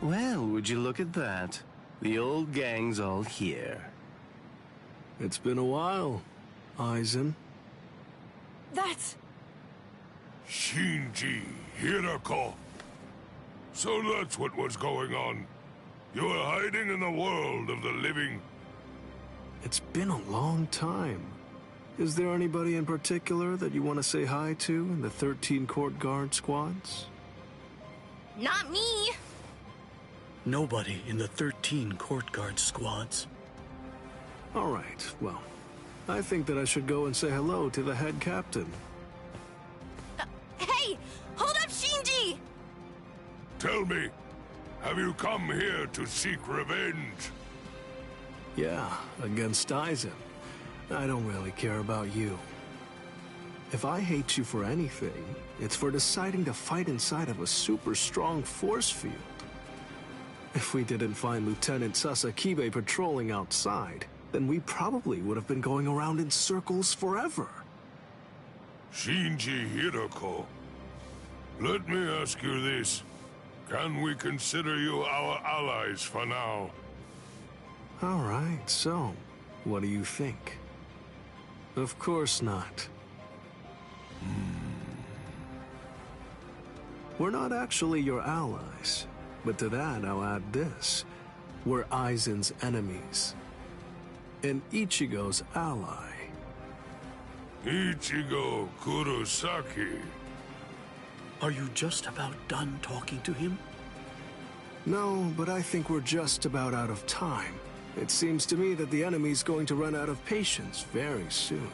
Well, would you look at that? The old gang's all here. It's been a while, Aizen. That's... Shinji Hirako. So that's what was going on. You were hiding in the world of the living. It's been a long time. Is there anybody in particular that you want to say hi to in the 13 court guard squads? Not me! Nobody in the 13 court guard squads. All right, well, I think that I should go and say hello to the head captain. Hey! Hold up, Shinji! Tell me, have you come here to seek revenge? Yeah, against Aizen. I don't really care about you. If I hate you for anything, it's for deciding to fight inside of a super strong force field. If we didn't find Lieutenant Sasakibe patrolling outside, then we probably would have been going around in circles forever. Shinji Hirako, let me ask you this. Can we consider you our allies for now? All right, so, what do you think? Of course not. We're not actually your allies, but to that I'll add this. We're Aizen's enemies. And Ichigo's ally. Ichigo Kurosaki. Are you just about done talking to him? No, but I think we're just about out of time. It seems to me that the enemy's going to run out of patience very soon.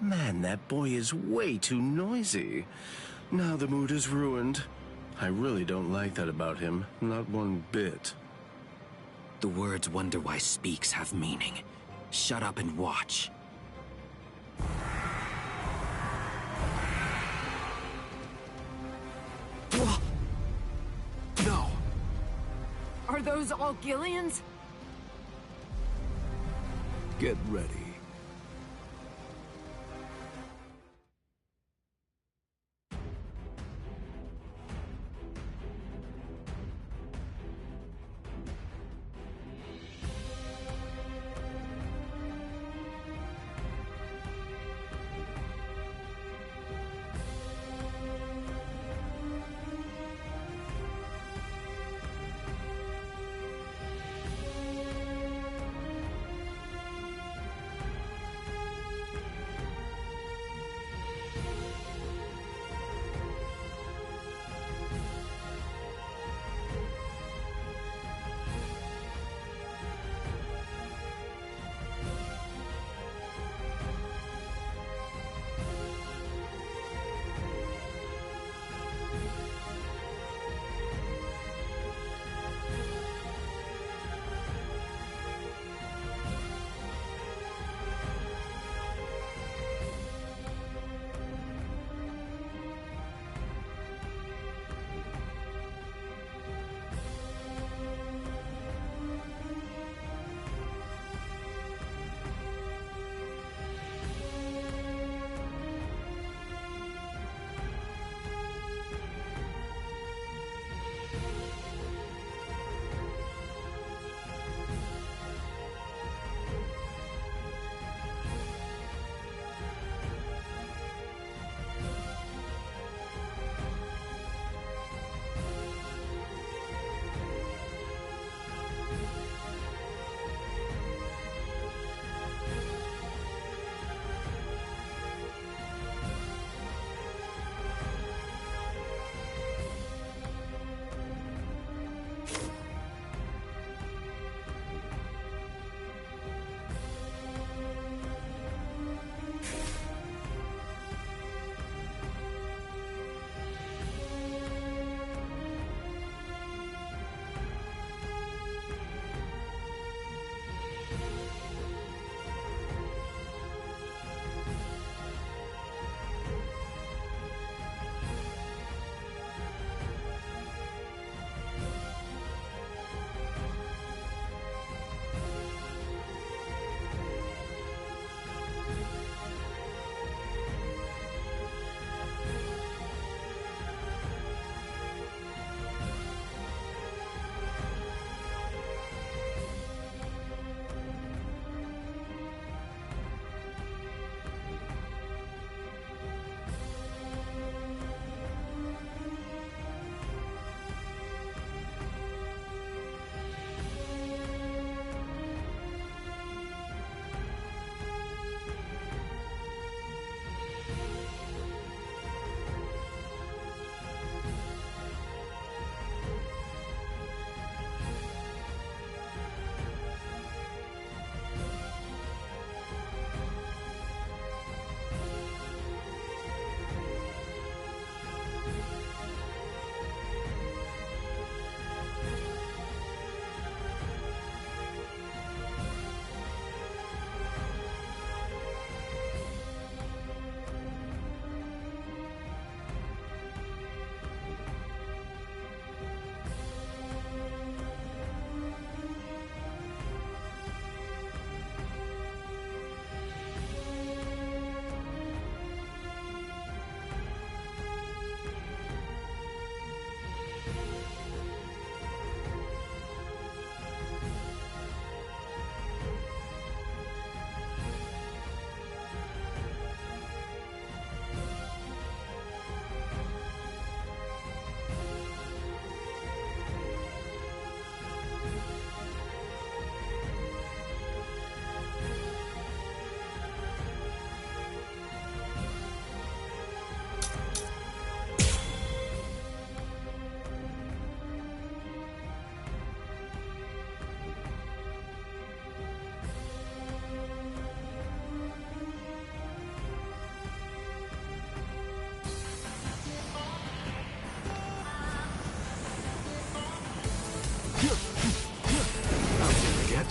Man, that boy is way too noisy. Now the mood is ruined. I really don't like that about him, not one bit. The words "wonder why speaks" have meaning. Shut up and watch. No! Are those all Gillians? Get ready.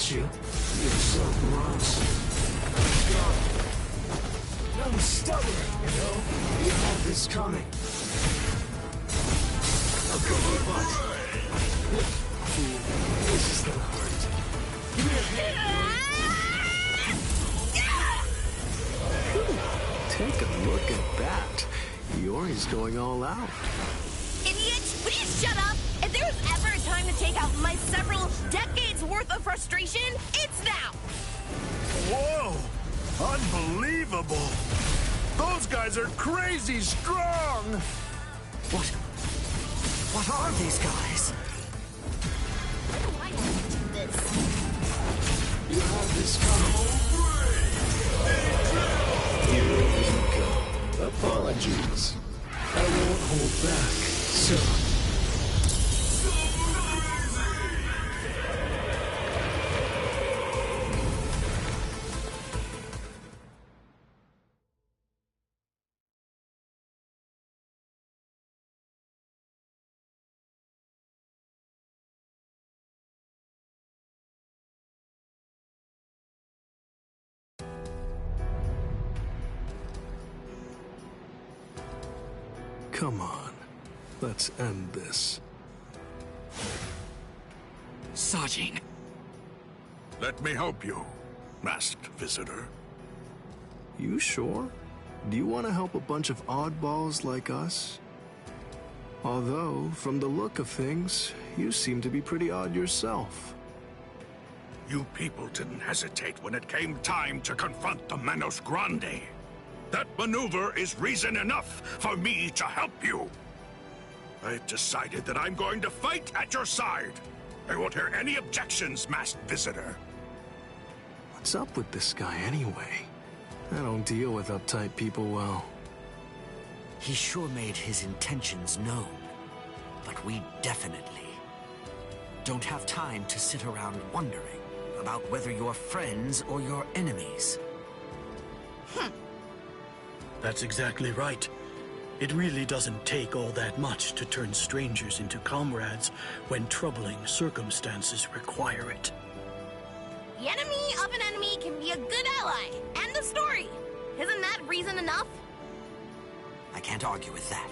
at you. You're so gross. God. I'm stubborn, you know? You have this coming. I'll go your butt. This is gonna hurt. Give me a hand. Take a look at that. Yori's going all out. Idiot! Would you shut up? If there was ever a time to take out my several decades worth of frustration, it's now! Whoa! Unbelievable! Those guys are crazy strong! What are these guys? Why do I have to do this? You have this coming. Here we go. Apologies. I won't hold back, sir. Come on, let's end this. Sajin. Let me help you, masked visitor. You sure? Do you want to help a bunch of oddballs like us? Although, from the look of things, you seem to be pretty odd yourself. You people didn't hesitate when it came time to confront the Manos Grande. That maneuver is reason enough for me to help you. I've decided that I'm going to fight at your side. I won't hear any objections, masked visitor. What's up with this guy anyway? I don't deal with uptight people well. He sure made his intentions known. But we definitely don't have time to sit around wondering about whether you're friends or you're enemies. That's exactly right. It really doesn't take all that much to turn strangers into comrades when troubling circumstances require it. The enemy of an enemy can be a good ally. End of story. Isn't that reason enough? I can't argue with that.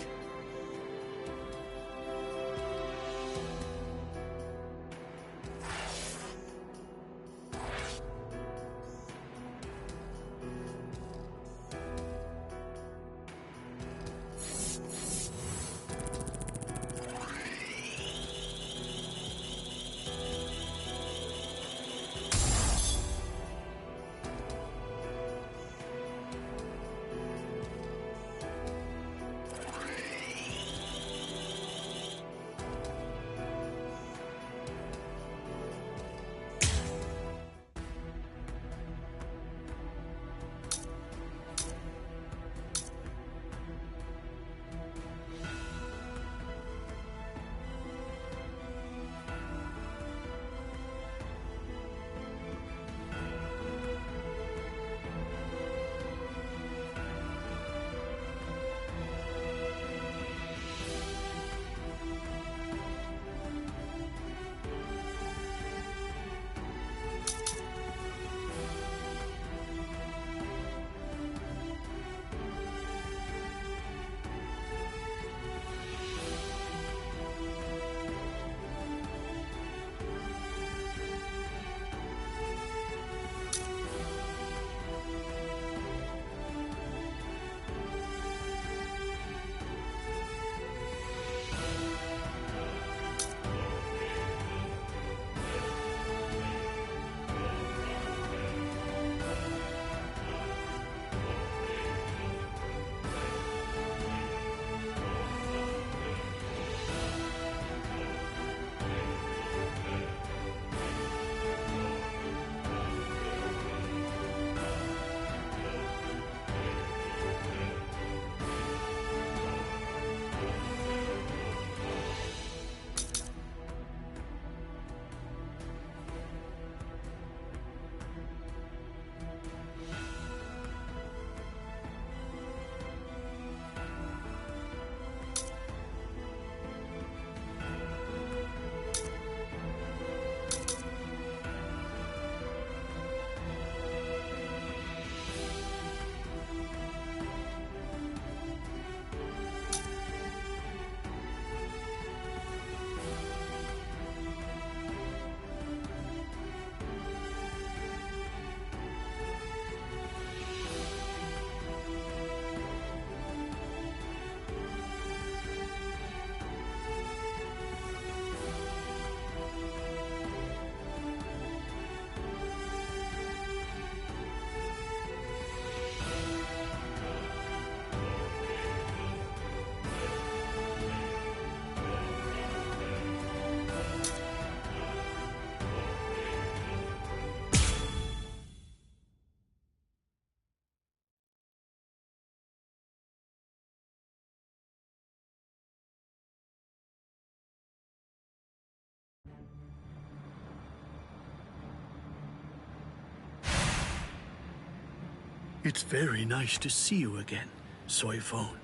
It's very nice to see you again, Soy Phone.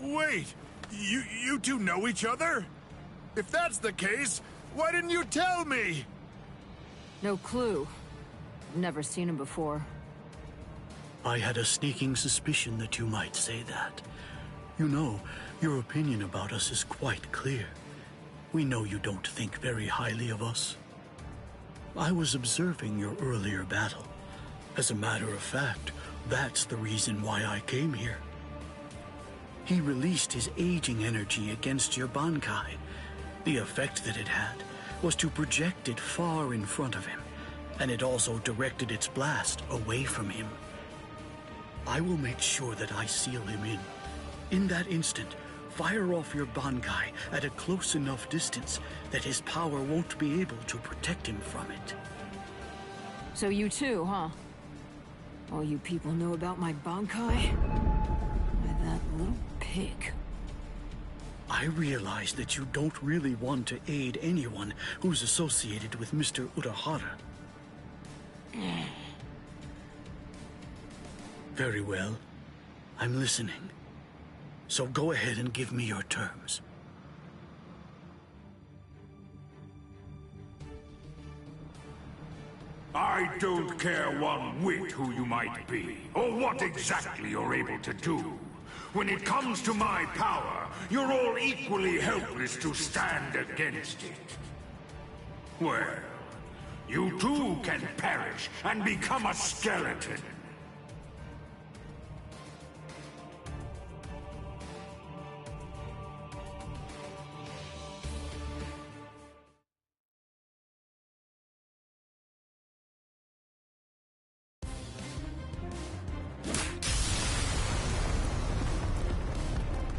Wait, you two know each other? If that's the case, why didn't you tell me? No clue. Never seen him before. I had a sneaking suspicion that you might say that. You know, your opinion about us is quite clear. We know you don't think very highly of us. I was observing your earlier battle. As a matter of fact, that's the reason why I came here. He released his aging energy against your Bankai. The effect that it had was to project it far in front of him, and it also directed its blast away from him. I will make sure that I seal him in. In that instant, fire off your Bankai at a close enough distance that his power won't be able to protect him from it. So you too, huh? All you people know about my Bankai? By that little pig. I realize that you don't really want to aid anyone who's associated with Mr. Urahara. Very well. I'm listening. So go ahead and give me your terms. I don't care one whit who you might be, or what exactly you're able to do. When it comes to my power, you're all equally helpless to stand against it. Well, you too can perish and become a skeleton.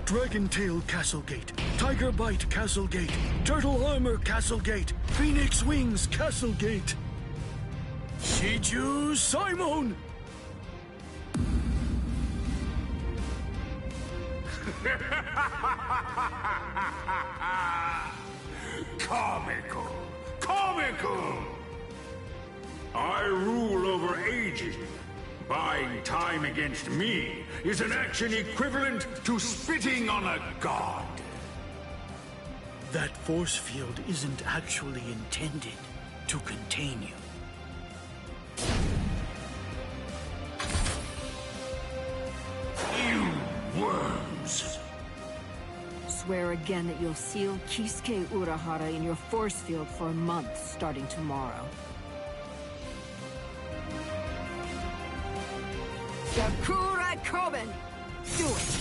Dragon Tail Castle Gate, Tiger Bite Castle Gate, Turtle Armor Castle Gate, Phoenix Wings Castle Gate. Shiju Simon! Comical! Comical! I rule over aging. Buying time against me is an action equivalent to spitting on a god. That force field isn't actually intended to contain you. You worms! Swear again that you'll seal Kisuke Urahara in your force field for a month starting tomorrow. Sakura Koben! Do it!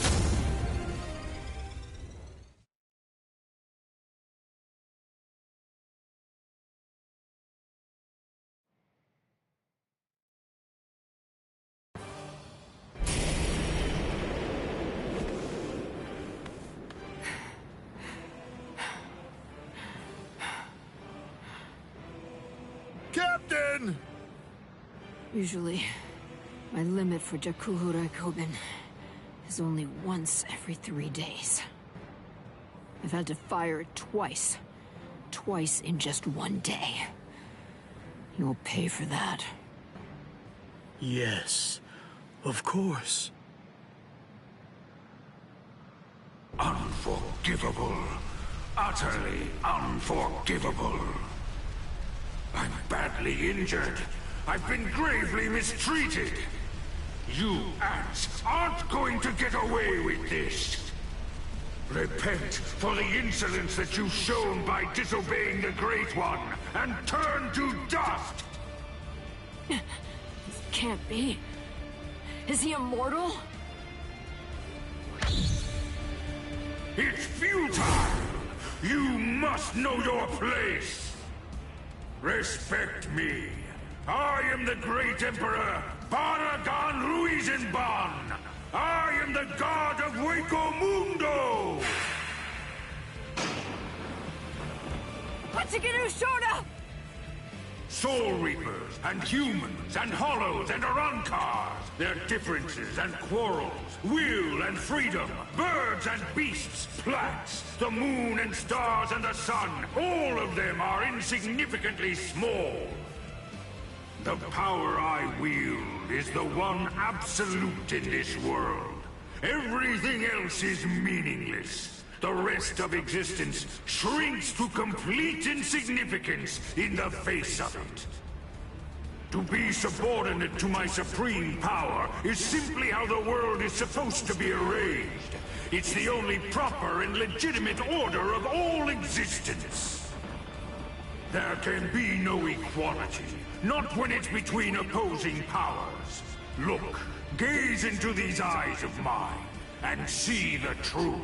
Captain! Usually, my limit for Jakuhura Koben is only once every 3 days. I've had to fire it twice. Twice in just 1 day. You'll pay for that. Yes, of course. Unforgivable. Utterly unforgivable. I'm badly injured. I've been gravely mistreated. You ants aren't going to get away with this. Repent for the insolence that you've shown by disobeying the Great One, and turn to dust! This can't be. Is he immortal? It's futile! You must know your place! Respect me. I am the great Emperor, Baragan Ruizenban! I am the god of Hueco Mundo! Hachigeru Shoda! Soul Reapers, and humans, and Hollows, and Arankars! Their differences and quarrels, will and freedom, birds and beasts, plants, the moon and stars and the sun, all of them are insignificantly small. The power I wield is the one absolute in this world. Everything else is meaningless. The rest of existence shrinks to complete insignificance in the face of it. To be subordinate to my supreme power is simply how the world is supposed to be arranged. It's the only proper and legitimate order of all existence. There can be no equality, not when it's between opposing powers. Look, gaze into these eyes of mine, and see the truth.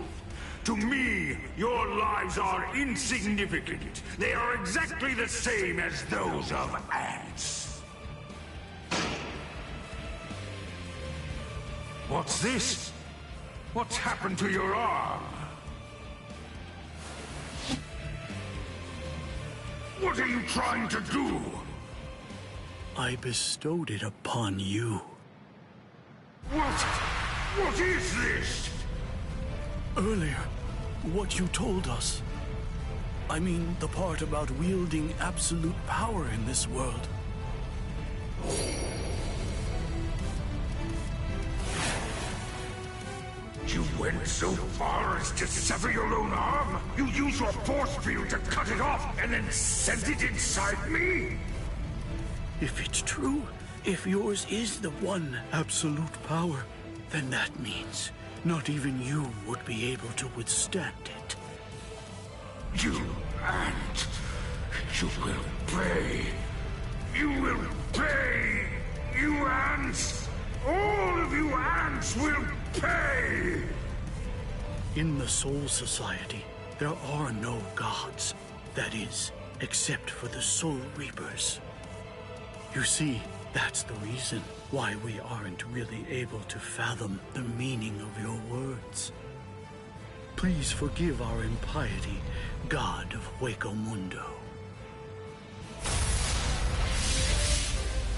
To me, your lives are insignificant. They are exactly the same as those of ants. What's this? What's happened to your arm? What are you trying to do? I bestowed it upon you. What? What is this? Earlier, what you told us. I mean, the part about wielding absolute power in this world. You went so far as to sever your own arm? You used your force field to cut it off and then sent it inside me? If it's true, if yours is the one absolute power, then that means not even you would be able to withstand it. You ant! You will pay! You will pay! You ants! All of you ants will pay! In the Soul Society, there are no gods. That is, except for the Soul Reapers. You see, that's the reason why we aren't really able to fathom the meaning of your words. Please forgive our impiety, God of Hueco Mundo.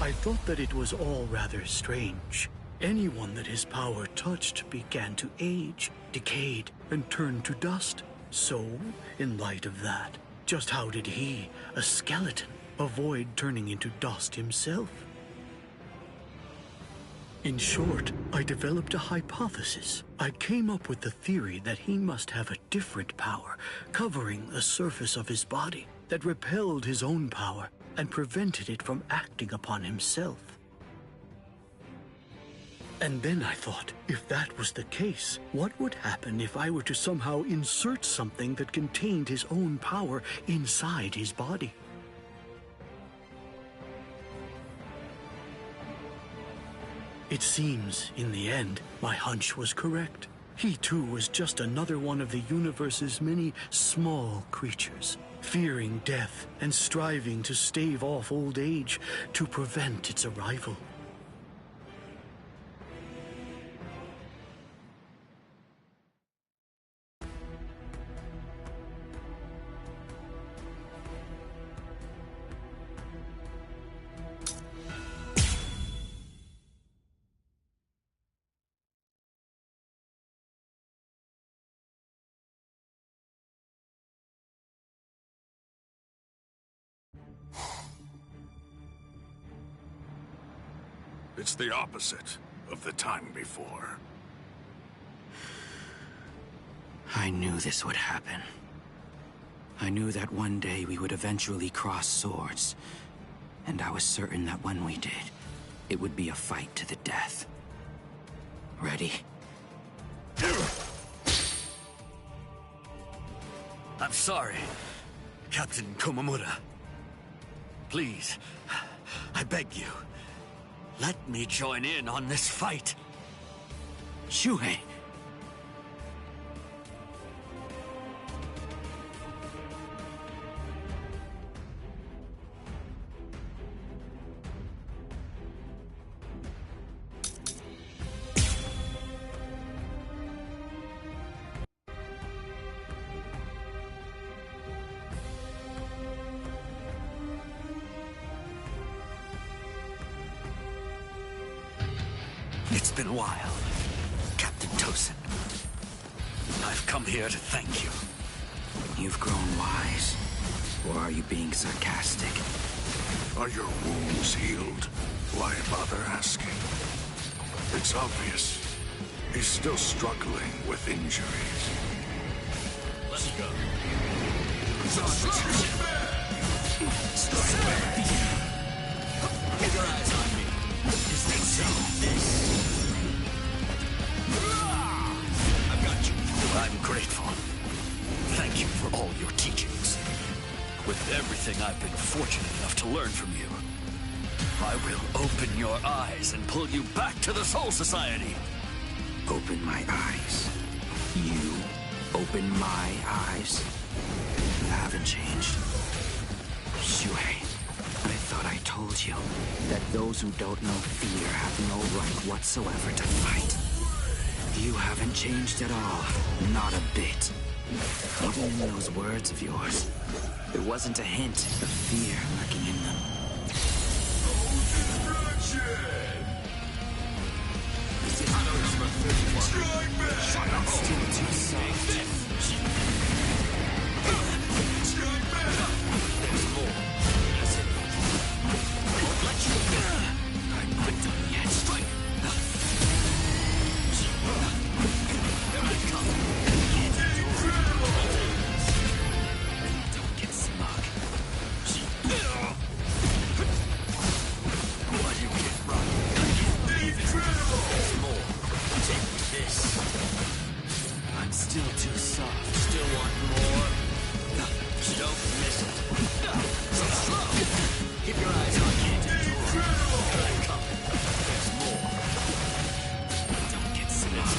I thought that it was all rather strange. Anyone that his power touched began to age, decayed, and turn to dust. So, in light of that, just how did he, a skeleton, avoid turning into dust himself? In short, I developed a hypothesis. I came up with the theory that he must have a different power, covering the surface of his body, that repelled his own power and prevented it from acting upon himself. And then I thought, if that was the case, what would happen if I were to somehow insert something that contained his own power inside his body? It seems, in the end, my hunch was correct. He too was just another one of the universe's many small creatures, fearing death and striving to stave off old age to prevent its arrival. It's the opposite of the time before. I knew this would happen. I knew that one day we would eventually cross swords. And I was certain that when we did, it would be a fight to the death. Ready? I'm sorry, Captain Komamura. Please, I beg you, let me join in on this fight. Shuhei! It's been a while, Captain Tosin. I've come here to thank you. You've grown wise? Or are you being sarcastic? Are your wounds healed? Why bother asking? It's obvious. He's still struggling with injuries. Let's go. Keep your eyes on me. Is that so? I've got you. I'm grateful. Thank you for all your teachings. With everything I've been fortunate enough to learn from you, I will open your eyes and pull you back to the Soul Society. Open my eyes. You open my eyes. You haven't changed. Shuhei, I thought I told you that those who don't know fear have no right whatsoever to fight. You haven't changed at all. Not a bit. Even in those words of yours, there wasn't a hint of fear lurking in them. I'm still too soft. There's more. Listen. Won't let you go. I'm not done yet. Strike. Here I come. Can't endure. Don't get smug. Why do you get run? I can't believe it. There's more. Take this. I'm still too soft. Still want more? Don't miss it. So slow. Keep your eyes on me. Here I come. There's more. Don't get smart.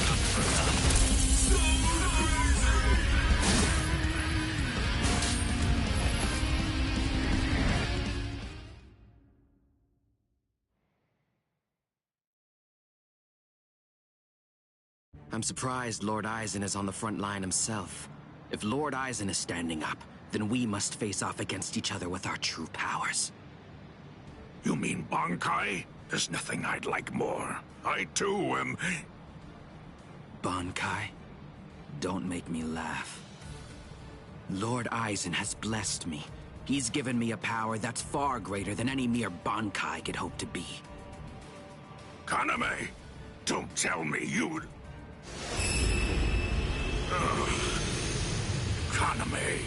I'm surprised Lord Aizen is on the front line himself. If Lord Aizen is standing up, then we must face off against each other with our true powers. You mean Bankai? There's nothing I'd like more. I too am... Bankai? Don't make me laugh. Lord Aizen has blessed me. He's given me a power that's far greater than any mere Bankai could hope to be. Kaname, don't tell me you'd... Kaname.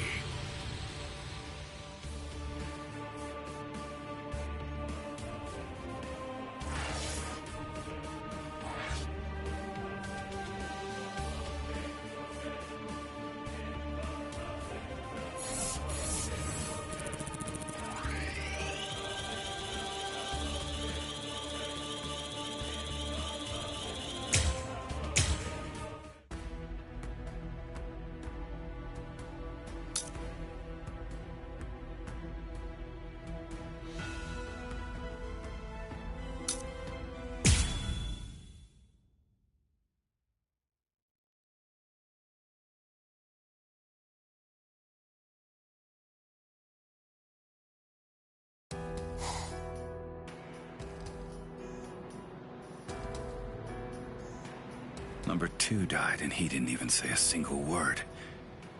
Number 2 died and he didn't even say a single word.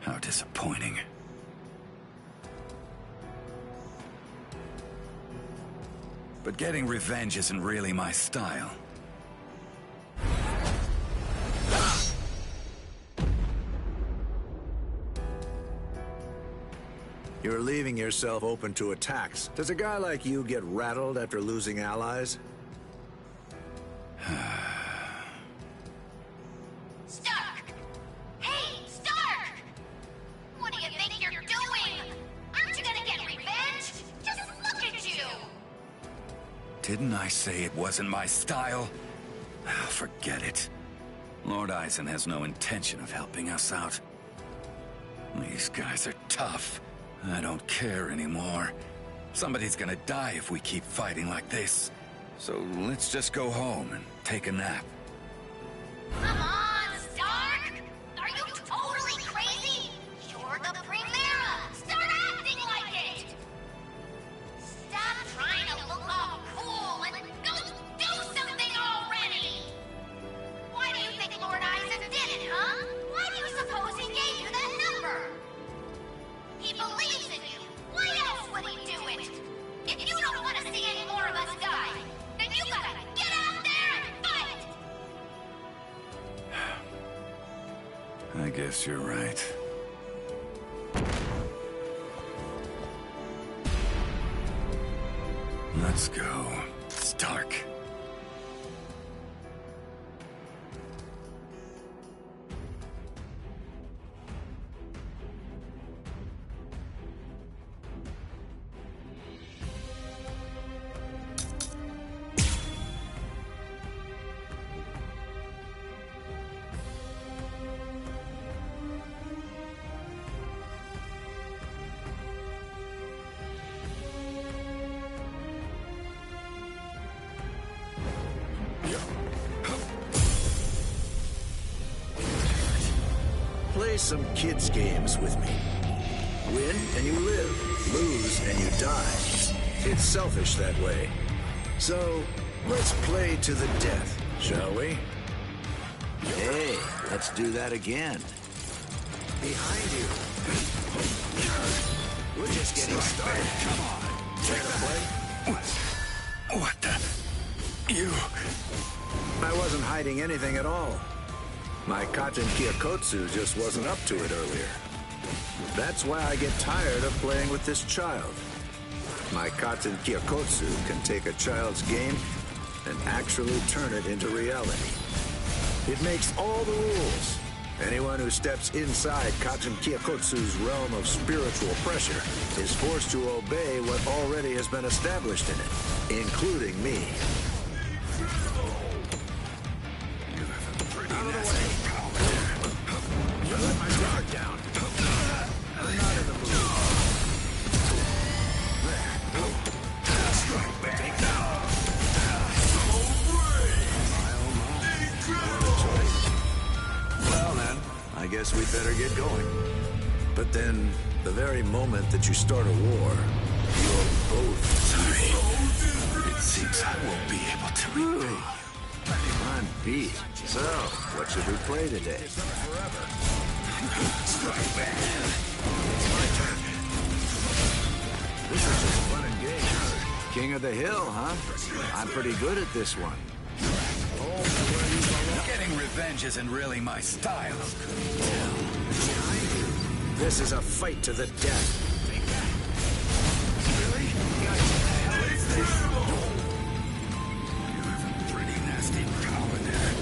How disappointing. But getting revenge isn't really my style. You're leaving yourself open to attacks. Does a guy like you get rattled after losing allies? Stark! Hey, Stark! What do you think you're doing? Aren't you gonna get revenge? Just look at you! Didn't I say it wasn't my style? Forget it. Lord Aizen has no intention of helping us out. These guys are tough. I don't care anymore. Somebody's gonna die if we keep fighting like this. So let's just go home and take a nap. Come on, Stark! Are you totally crazy? You're the Primera! Start acting like it! Stop trying to look all cool and go do something already! Why do you think Lord Aizen did it, huh? Why do you suppose he gave you that number? He believes in you. Why else would he do it? If you don't want guess you're right. Let's go. It's dark. Play some kids' games with me. Win and you live. Lose and you die. It's selfish that way. So, let's play to the death, shall we? Hey, let's do that again. Behind you. We're just getting started. Come on. Take a play. What the? You... I wasn't hiding anything at all. My Katen Kyokotsu just wasn't up to it earlier. That's why I get tired of playing with this child. My Katen Kyokotsu can take a child's game and actually turn it into reality. It makes all the rules. Anyone who steps inside Katen Kyokotsu's realm of spiritual pressure is forced to obey what already has been established in it, including me. Out of the way. You let my guard down. I'm not in the mood. There. Strike back. Take that. So brave. What a choice. Well then, I guess we'd better get going. But then, the very moment that you start a war, you're both... Sorry. It seems I won't be able to repay you. I'm beat. So, what should we play today? Strike back. It's my turn. This is just fun and games. King of the Hill, huh? I'm pretty good at this one. Getting revenge isn't really my style. This is a fight to the death. Really? Guys, what the hell is this? You have a pretty nasty power there.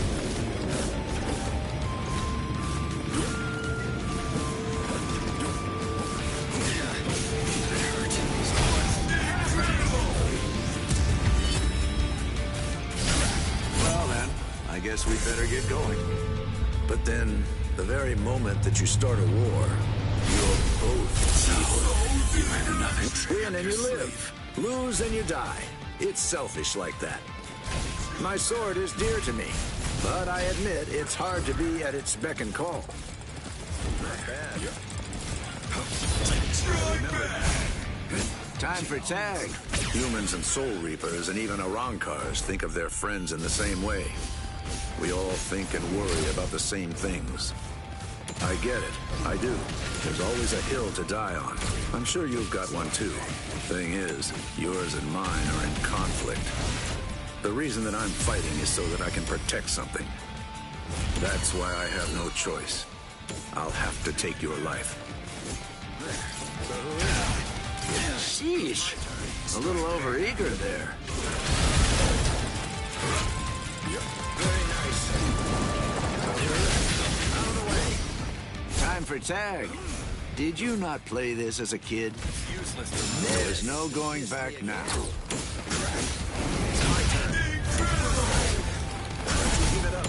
Well then, I guess we'd better get going. But then, the very moment that you start a war, you're both... So, you had another trick Win and you live. Lose and you die. It's selfish like that. My sword is dear to me, but I admit it's hard to be at its beck and call. Not bad. Remember that. Time for tag. Humans and Soul Reapers and even Arankars think of their friends in the same way. We all think and worry about the same things. I get it. I do. There's always a hill to die on. I'm sure you've got one too. Thing is, yours and mine are in conflict. The reason that I'm fighting is so that I can protect something. That's why I have no choice. I'll have to take your life. Sheesh. A little overeager there. Very nice. Out of the way. Time for tag. Did you not play this as a kid? There's no going back now. It's my turn. Keep it up.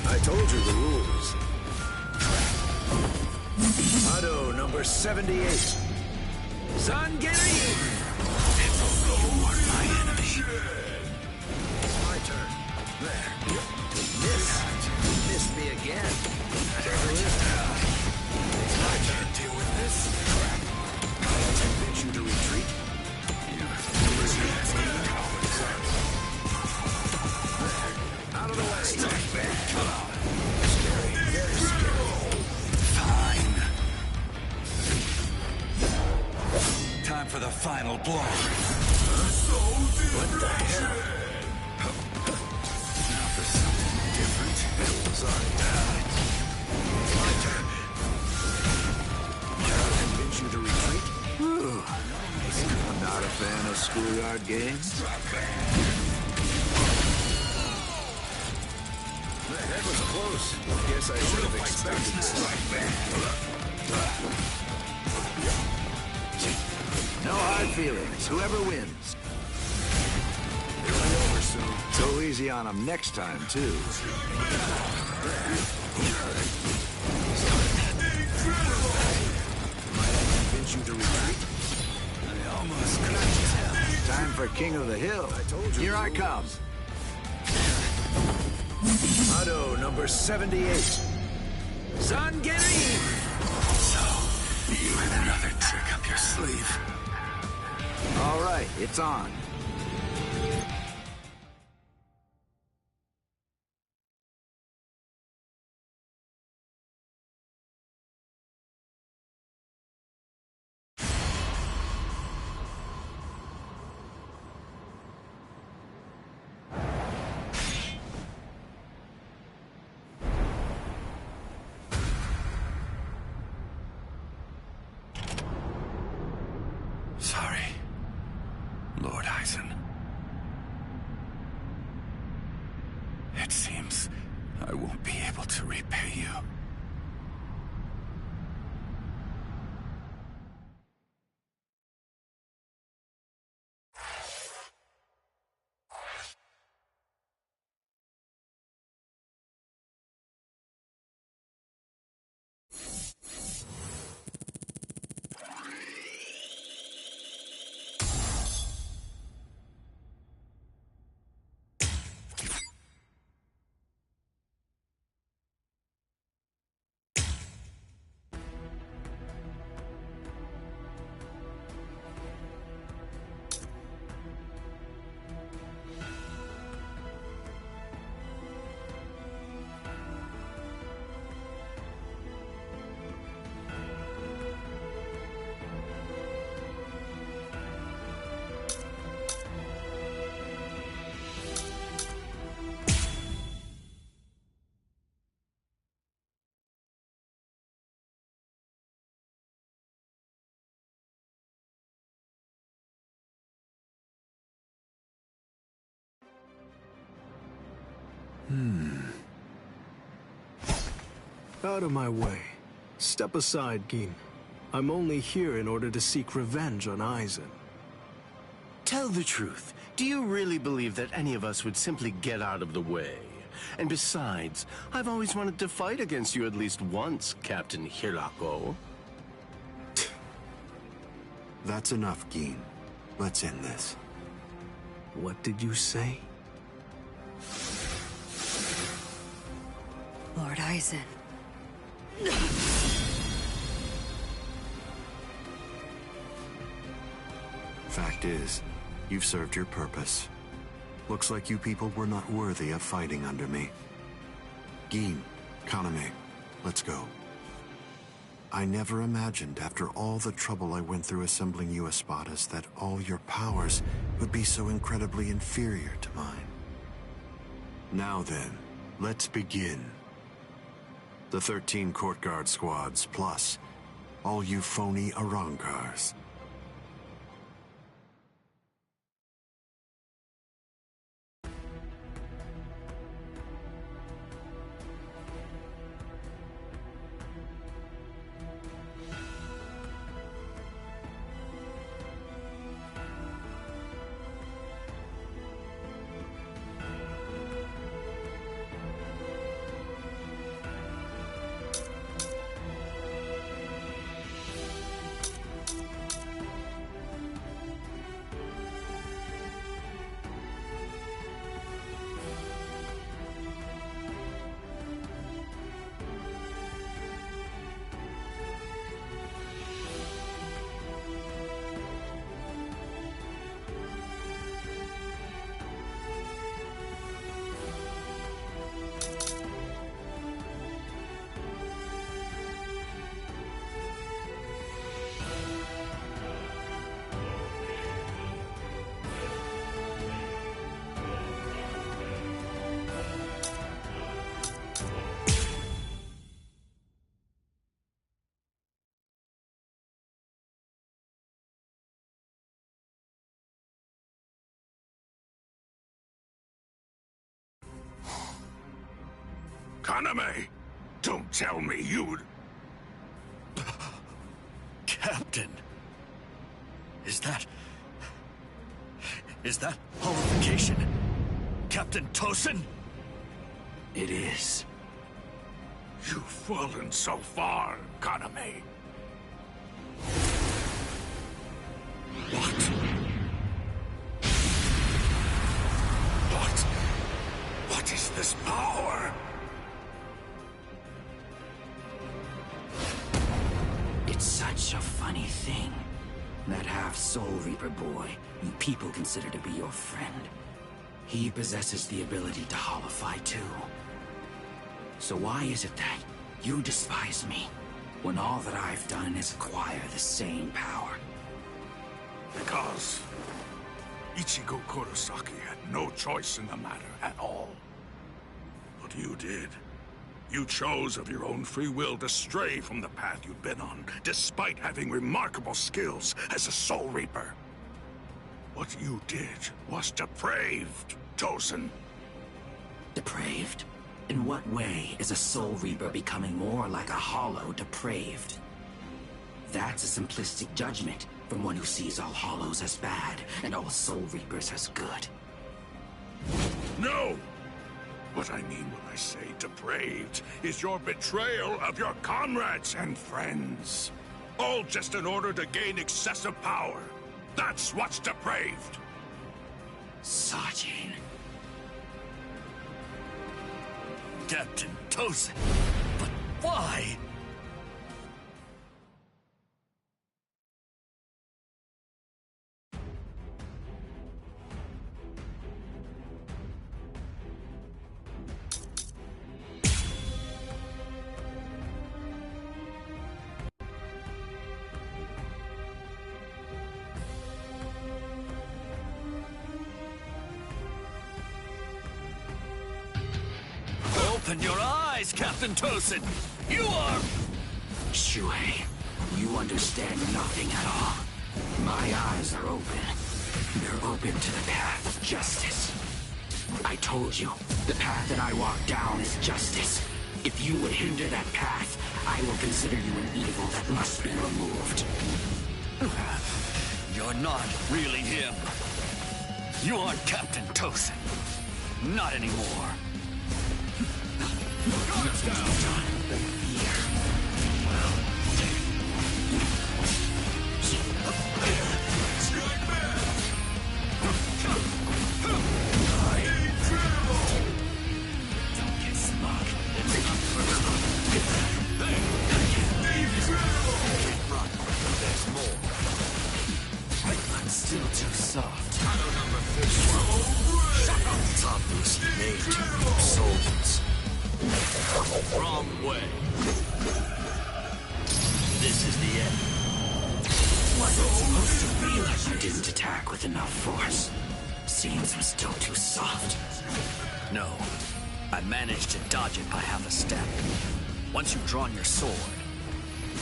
I told you the rules. Hado number 78. Zangiri! You are my enemy. It's my turn. There. You missed me again. It's my turn. Deal with this. I'll convince you to retreat. Out of the way. Strike back. Come on. Scary. Very scary. Fine. Time for the final blow. What the hell? Now for something sorry. It's my turn. Shall I convince you to retreat? I'm not a fan of schoolyard games. That was close. Guess I should have expected this. No hard feelings. Whoever wins. It'll be over soon. So easy on them next time, too. Might I convince you to retreat? I almost couldn't tell. Time for King of the Hill. I told you. Here I come. Motto number 78. Zangerin! So, you had another trick up your sleeve. All right, it's on. Sorry, Lord Eisen. It seems I won't be able to repay you. Out of my way. Step aside, Gin. I'm only here in order to seek revenge on Eisen. Tell the truth. Do you really believe that any of us would simply get out of the way? And besides, I've always wanted to fight against you at least once, Captain Hirako. That's enough, Gin. Let's end this. What did you say? Lord Eisen. Fact is, you've served your purpose. Looks like you people were not worthy of fighting under me. Gin, Kaname, let's go. I never imagined, after all the trouble I went through assembling you Espadas, that all your powers would be so incredibly inferior to mine. Now then, let's begin. The 13 court guard squads, plus all you phony Arrancars. Kaname! Don't tell me you'd... Captain! Is that horrification? Captain Tosin? It is. You've fallen so far, Kaname. What is this power? It's such a funny thing. That half-Soul Reaper boy you people consider to be your friend. He possesses the ability to holofy too. So why is it that you despise me, when all that I've done is acquire the same power? Because Ichigo Kurosaki had no choice in the matter at all. But you did. You chose of your own free will to stray from the path you'd been on, despite having remarkable skills as a Soul Reaper. What you did was depraved, Tosin. Depraved? In what way is a Soul Reaper becoming more like a hollow depraved? That's a simplistic judgment from one who sees all hollows as bad and all Soul Reapers as good. No! What I mean when I say depraved is your betrayal of your comrades and friends. All just in order to gain excessive power. That's what's depraved. Sajin. Captain Tosin. But why? Open your eyes, Captain Tosin! You are... Shuhei, you understand nothing at all. My eyes are open. They're open to the path of justice. I told you, the path that I walk down is justice. If you would hinder that path, I will consider you an evil that must be removed. You're not really him. You aren't Captain Tosin. Not anymore. Guards down! Don't get smug. There's more. I'm still too soft. It's obviously made to reap souls. Wrong way. This is the end. Wasn't supposed to realize you didn't attack with enough force. Seems I'm still too soft. No. I managed to dodge it by half a step. Once you've drawn your sword,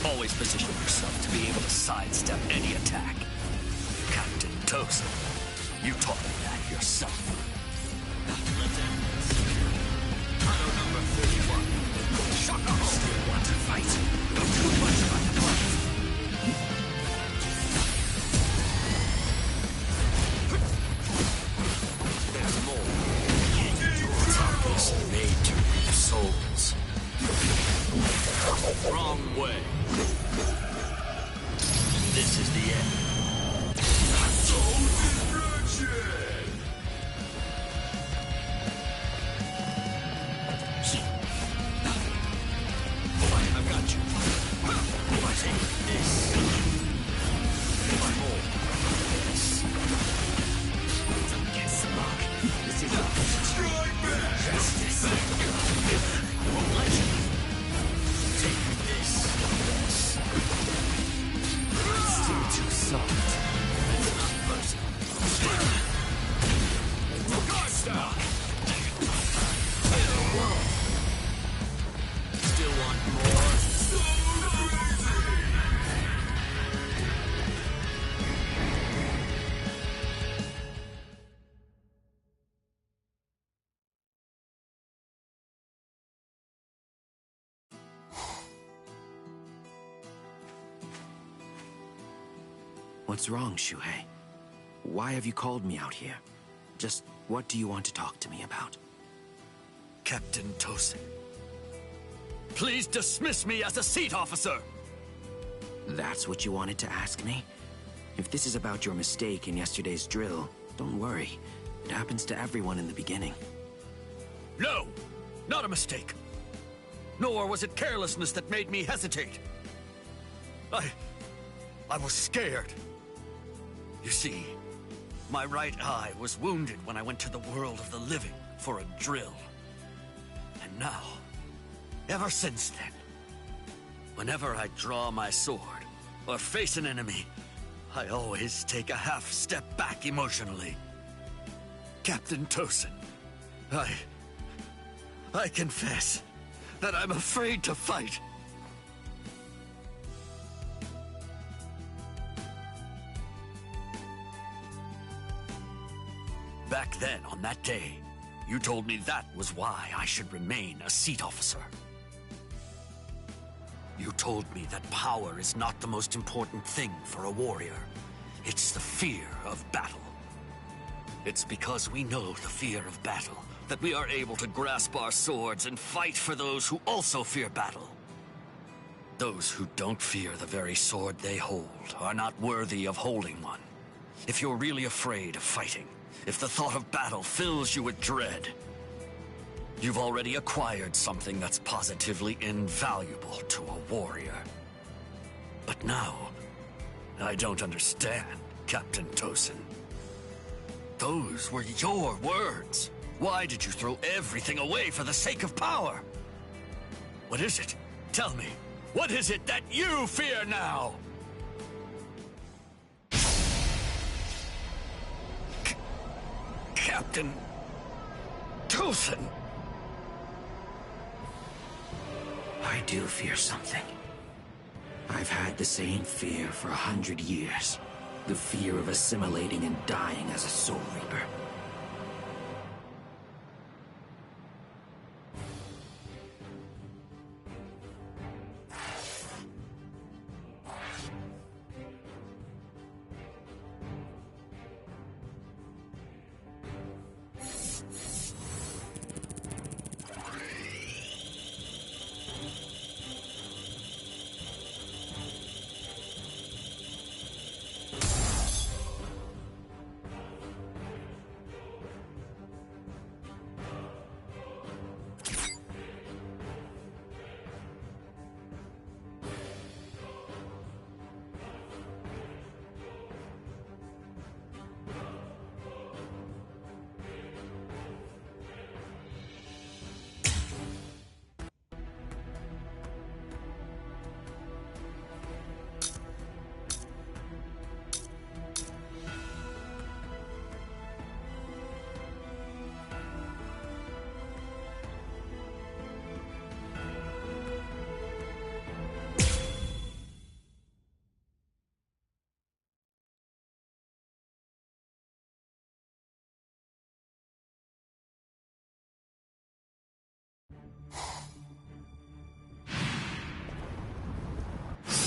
always position yourself to be able to sidestep any attack. Captain Tosin, you taught me that yourself. Shut up! Still want to fight? Too much fun to play. There's more. It's obviously made to reap souls. Wrong way. This is the end. Soul destruction! I've got you. What's wrong, Shuhei? Why have you called me out here? Just what do you want to talk to me about? Captain Tosin, please dismiss me as a seat officer! That's what you wanted to ask me? If this is about your mistake in yesterday's drill, don't worry. It happens to everyone in the beginning. No! Not a mistake! Nor was it carelessness that made me hesitate. I was scared. You see, my right eye was wounded when I went to the world of the living for a drill. And now, ever since then, whenever I draw my sword or face an enemy, I always take a half step back emotionally. Captain Tosin, I confess that I'm afraid to fight. Back then, on that day, you told me that was why I should remain a seat officer. You told me that power is not the most important thing for a warrior. It's the fear of battle. It's because we know the fear of battle that we are able to grasp our swords and fight for those who also fear battle. Those who don't fear the very sword they hold are not worthy of holding one. If you're really afraid of fighting, if the thought of battle fills you with dread, you've already acquired something that's positively invaluable to a warrior. But now, I don't understand, Captain Tosin. Those were your words. Why did you throw everything away for the sake of power? What is it? Tell me, what is it that you fear now? Captain Tosin. I do fear something. I've had the same fear for 100 years. The fear of assimilating and dying as a Soul Reaper.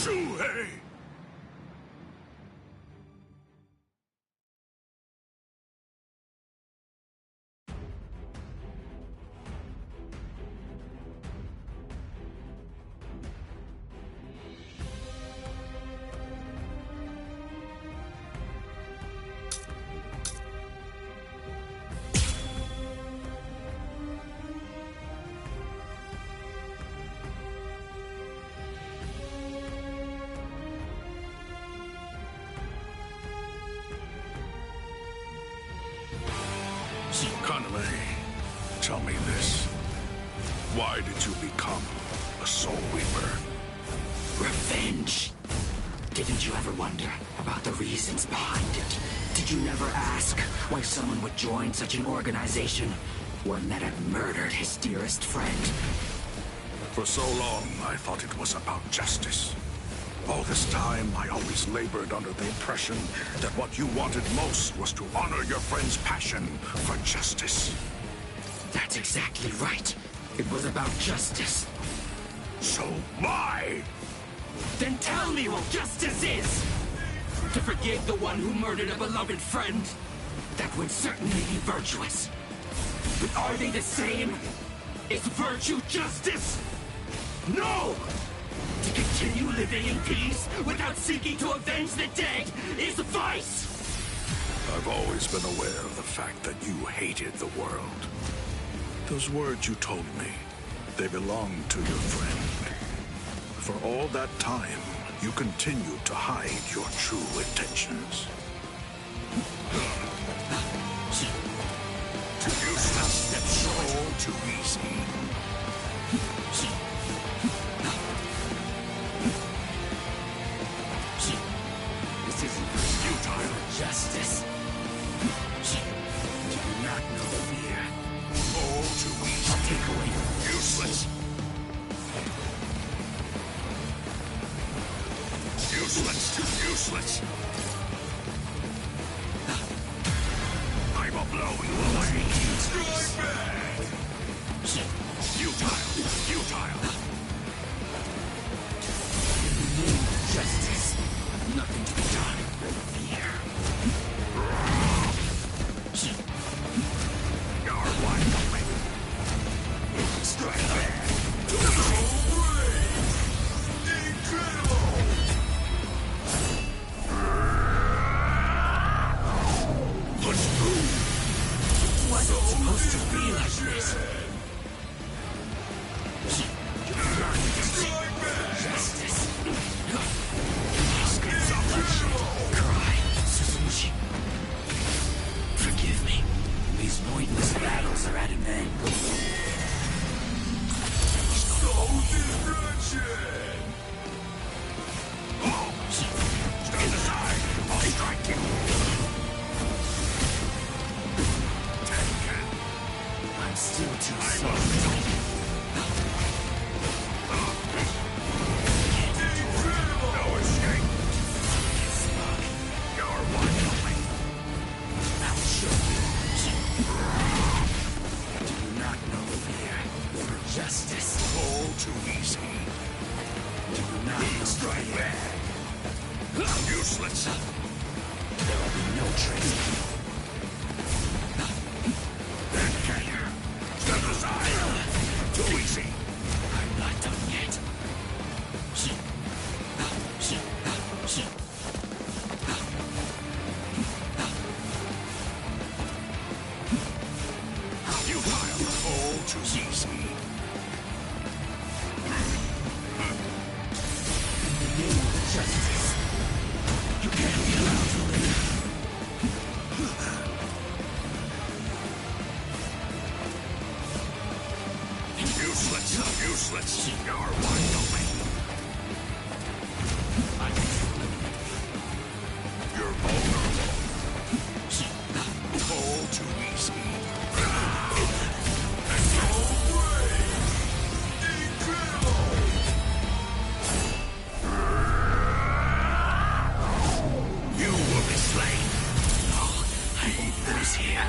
Shuhei! Tell me this. Why did you become a Soul Reaper? Revenge. Didn't you ever wonder about the reasons behind it? Did you never ask why someone would join such an organization? One that had murdered his dearest friend? For so long, I thought it was about justice. All this time, I always labored under the impression that what you wanted most was to honor your friend's passion for justice. That's exactly right. It was about justice. So why? Then tell me what justice is! To forgive the one who murdered a beloved friend? That would certainly be virtuous. But are they the same? Is virtue justice? No! To continue living in peace without seeking to avenge the dead is vice! I've always been aware of the fact that you hated the world. Those words you told me, they belonged to your friend. For all that time, you continued to hide your true intentions. To useless, that's all too easy. This isn't futile justice. Do you not know fear? All too easy. I'll take away your Useless. Useless. Useless. I will blow you away. Strike back. Futile. Futile. justice. Nothing to be done but fear. You're wide open. Strike back. Incredible. Push through. Wasn't supposed to be like this. Justice. Cry, Suzuki. Forgive me. These pointless battles are at an end. Stand aside. I'll strike you. I'm still too slow. No escape. You're wide open. I'll show you. Do you not know fear for justice? All too easy. Do you not know Strike fear? back. Useless. There will be no trace of you. Step aside. Too easy. I'm not done yet. Futile. All too easy. In the name of justice, you can't be allowed to live. Useless. Useless. You're wide open. You're vulnerable. All too easy. And no way. Incredible. You will be slain. No, I won't lose here.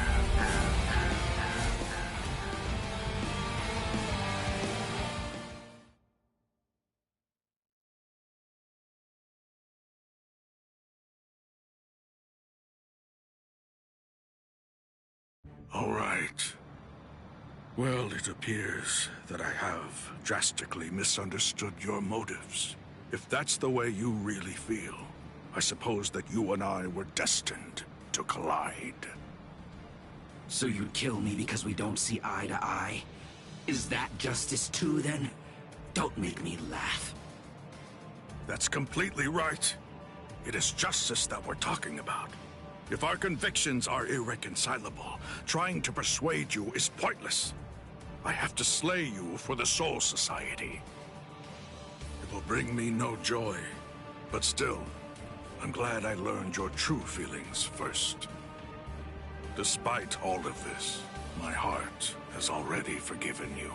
All right. Well, it appears that I have drastically misunderstood your motives. If that's the way you really feel, I suppose that you and I were destined to collide. So you'd kill me because we don't see eye to eye? Is that justice too, then? Don't make me laugh. That's completely right. It is justice that we're talking about. If our convictions are irreconcilable, trying to persuade you is pointless. I have to slay you for the Soul Society. It will bring me no joy, but still, I'm glad I learned your true feelings first. Despite all of this, my heart has already forgiven you.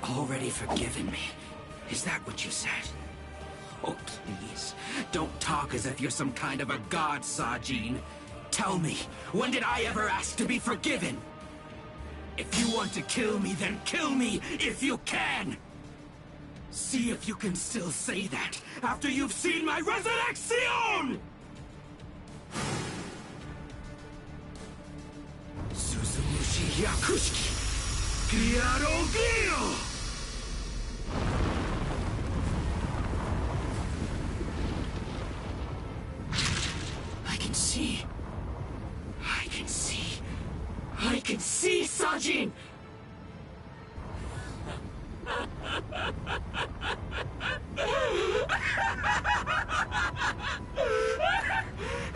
Already forgiven me? Is that what you said? Oh, please. Don't talk as if you're some kind of a god, Sajin. Tell me, when did I ever ask to be forgiven? If you want to kill me, then kill me if you can! See if you can still say that after you've seen my resurrection! Suzumushi Yakushiki! Gyarogyo! I can see, Sajin!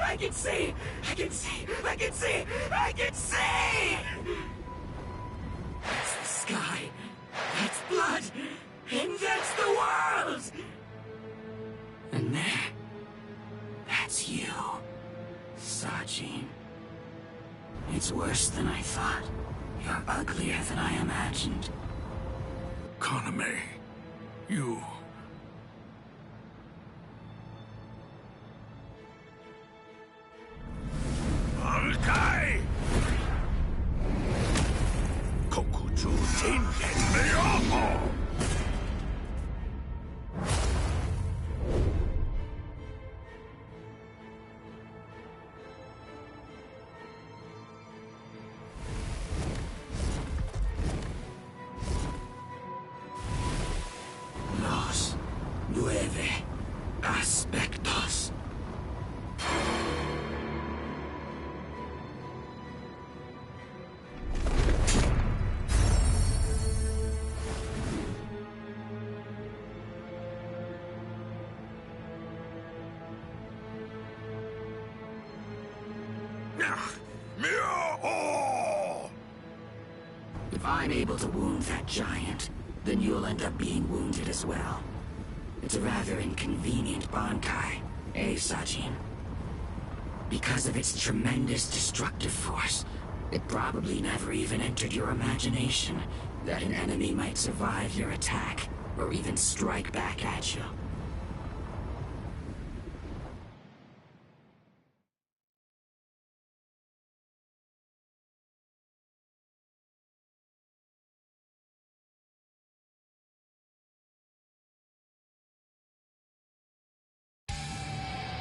I can see! That's the sky, that's blood, and that's the world! And there, that's you, Sajin. It's worse than I thought. You're uglier than I imagined. Kaname, you... Bankai! Kokuju Tingen Meoho! Los 9 aspectos. Meoho! If I'm able to wound that giant, then you'll end up being wounded as well. It's a rather inconvenient Bankai, eh, Sajin? Because of its tremendous destructive force, it probably never even entered your imagination that an enemy might survive your attack, or even strike back at you.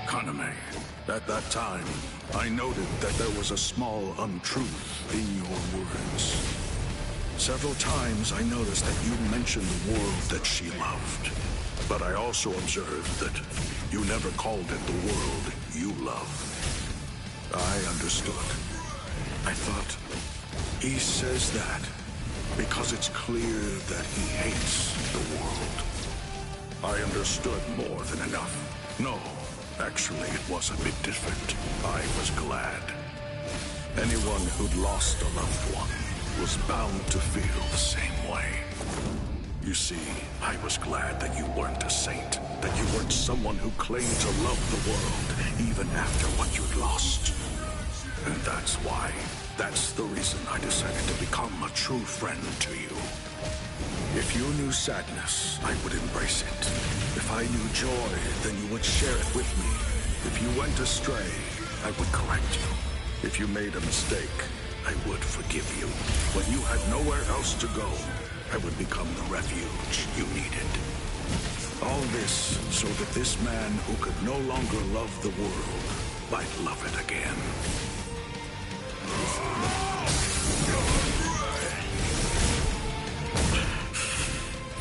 Kaname, at that time, I noted that there was a small untruth in your words. Several times I noticed that you mentioned the world that she loved. But I also observed that you never called it the world you love. I understood. I thought, he says that because it's clear that he hates the world. I understood more than enough. No. Actually, it was a bit different. I was glad. Anyone who'd lost a loved one was bound to feel the same way. You see, I was glad that you weren't a saint, that you weren't someone who claimed to love the world, even after what you'd lost. And that's why. That's the reason I decided to become a true friend to you. If you knew sadness, I would embrace it. If I knew joy, then you would share it with me. If you went astray, I would correct you. If you made a mistake, I would forgive you. When you had nowhere else to go, I would become the refuge you needed. All this so that this man who could no longer love the world might love it again.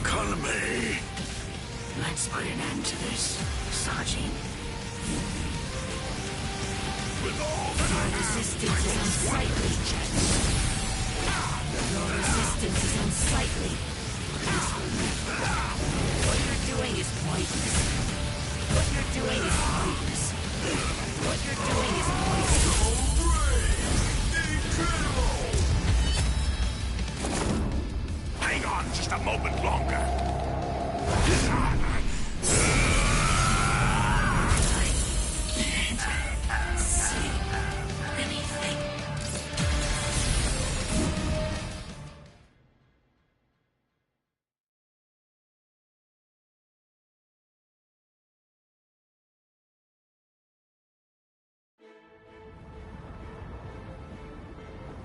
Kaname! Let's put an end to this, Sajin. Your resistance is unsightly. Your resistance is unsightly. What you're doing is pointless. What you're doing is pointless. What you're doing is pointless. Hang on just a moment longer.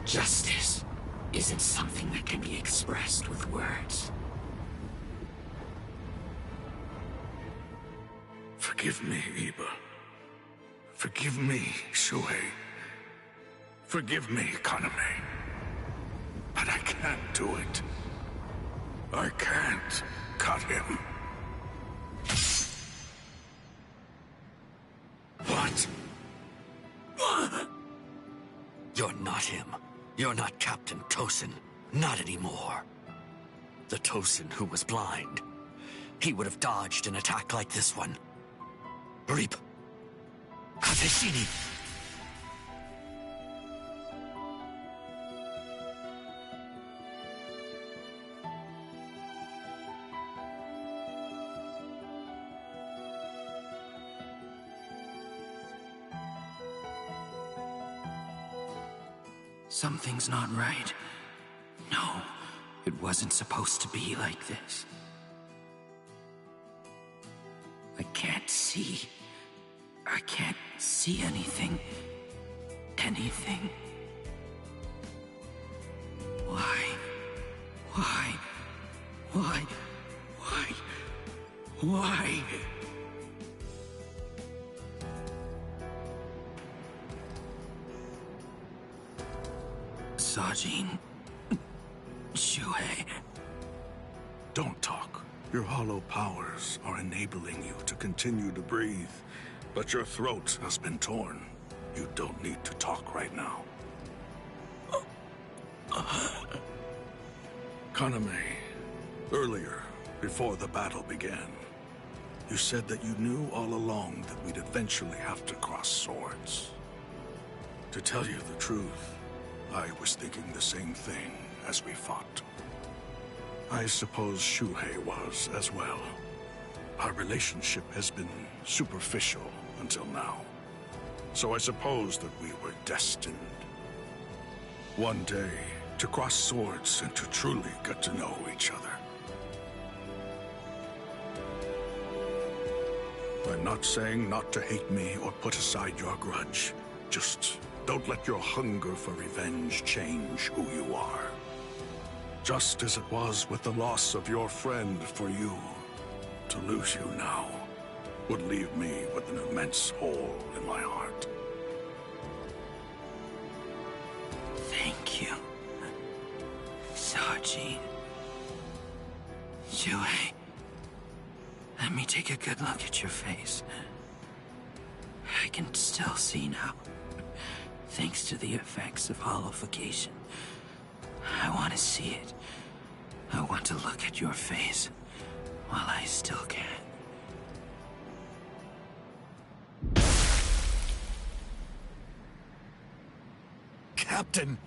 Justice isn't something that can be expressed with words. Forgive me, Iba. Forgive me, Shuhei. Forgive me, Kaname. But I can't do it. I can't cut him. What? You're not him. You're not Captain Tosin. Not anymore. The Tosin who was blind. He would have dodged an attack like this one. Reap. Kateshini. Something's not right. No, it wasn't supposed to be like this. I can't see. I can't see anything. Anything. Why? Why? Why? Why? Why? Sajin. Shuhei. Don't talk. Your hollow powers are enabling you to continue to breathe, but your throat has been torn. You don't need to talk right now. Kaname, earlier, before the battle began, you said that you knew all along that we'd eventually have to cross swords. To tell you the truth, I was thinking the same thing as we fought. I suppose Shuhei was as well. Our relationship has been superficial until now. So I suppose that we were destined. One day, to cross swords and to truly get to know each other. I'm not saying not to hate me or put aside your grudge. Just don't let your hunger for revenge change who you are. Just as it was with the loss of your friend for you. To lose you now would leave me with an immense hole in my heart. Thank you, Sajin. Shuhei, let me take a good look at your face. I can still see now, thanks to the effects of hollowification. I want to see it. I want to look at your face while I still can. Captain!